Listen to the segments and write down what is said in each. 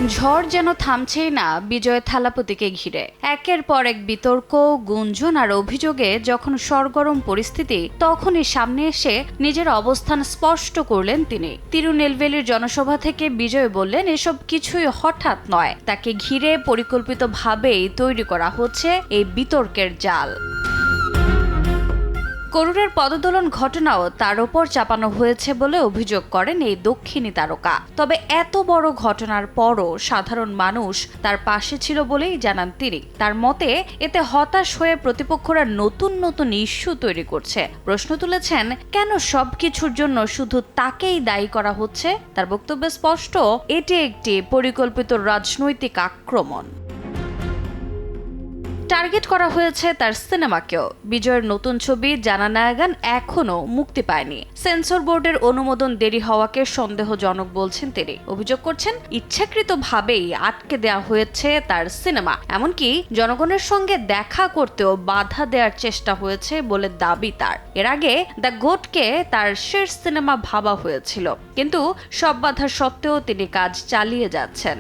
ঝড় যেন থামছেই না বিজয় থালাপতিকে ঘিরে। একের পর এক বিতর্ক, গুঞ্জন আর অভিযোগে যখন সরগরম পরিস্থিতি, তখনই সামনে এসে নিজের অবস্থান স্পষ্ট করলেন তিনি। তিরুনেলভেলির জনসভা থেকে বিজয় বললেন, এসব কিছুই হঠাৎ নয়, তাকে ঘিরে পরিকল্পিতভাবেই তৈরি করা হচ্ছে এই বিতর্কের জাল। করুণের পদদোলন ঘটনাও তার ওপর চাপানো হয়েছে বলে অভিযোগ করেন এই দক্ষিণী তারকা। তবে এত বড় ঘটনার পরও সাধারণ মানুষ তার পাশে ছিল বলেই জানান তিনি। তার মতে এতে হতাশ হয়ে প্রতিপক্ষরা নতুন নতুন ইস্যু তৈরি করছে। প্রশ্ন তুলেছেন, কেন সবকিছুর জন্য শুধু তাকেই দায়ী করা হচ্ছে? তার বক্তব্যে স্পষ্ট, এটি একটি পরিকল্পিত রাজনৈতিক আক্রমণ। টার্গেট করা হয়েছে তার সিনেমাকেও। বিজয়ের নতুন ছবি জানানায়াগান এখনো মুক্তি পায়নি। সেন্সর বোর্ডের অনুমোদন দেরি হওয়াকে সন্দেহজনক বলছেন তিনি। অভিযোগ করছেন, ইচ্ছাকৃতভাবেই আটকে দেওয়া হয়েছে তার সিনেমা। এমনকি জনগণের সঙ্গে দেখা করতেও বাধা দেওয়ার চেষ্টা হয়েছে বলে দাবি তার। এর আগে দ্য গোটকে তার শেষ সিনেমা ভাবা হয়েছিল, কিন্তু সব বাধা সত্ত্বেও তিনি কাজ চালিয়ে যাচ্ছেন।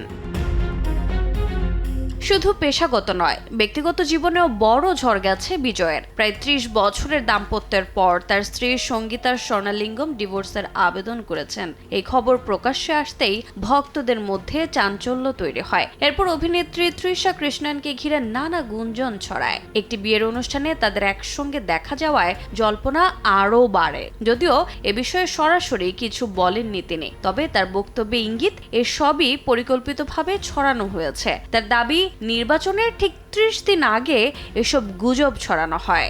শুধু পেশাগত নয়, ব্যক্তিগত জীবনেও বড় ঝড় গেছে বিজয়ের। প্রায় ৩০ বছরের দাম্পত্যের পর তার স্ত্রী সঙ্গীতা স্বর্ণলিঙ্গম ডিভোর্সের আবেদন করেছেন। এই খবর প্রকাশ্যে আসতেই ভক্তদের মধ্যে চাঞ্চল্য তৈরি হয়। এরপর অভিনেত্রী তৃষা কৃষ্ণনকে ঘিরে নানা গুঞ্জন ছড়ায়। একটি বিয়ের অনুষ্ঠানে তাদের একসঙ্গে দেখা যাওয়ায় জল্পনা আরও বাড়ে। যদিও এ বিষয়ে সরাসরি কিছু বলেননি তিনি, তবে তার বক্তব্যে ইঙ্গিত এসবই পরিকল্পিতভাবে ছড়ানো হয়েছে। তার দাবি, নির্বাচনের ঠিক ৩০ দিন আগে এসব গুজব ছড়ানো হয়।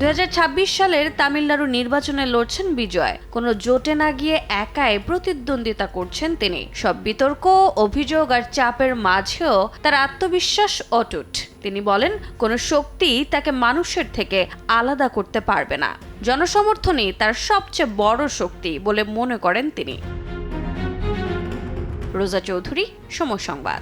২০২৬ সালের তামিলনাড়ু নির্বাচনে লড়ছেন বিজয়। কোনো জোটে না গিয়ে একাই প্রতিদ্বন্দ্বিতা করছেন তিনি। সব বিতর্ক, অভিযোগ আর চাপের মাঝেও তার আত্মবিশ্বাস অটুট। তিনি বলেন, কোনো শক্তি তাকে মানুষের থেকে আলাদা করতে পারবে না। জনসমর্থনই তার সবচেয়ে বড় শক্তি বলে মনে করেন তিনি। রোজা চৌধুরী, সময় সংবাদ।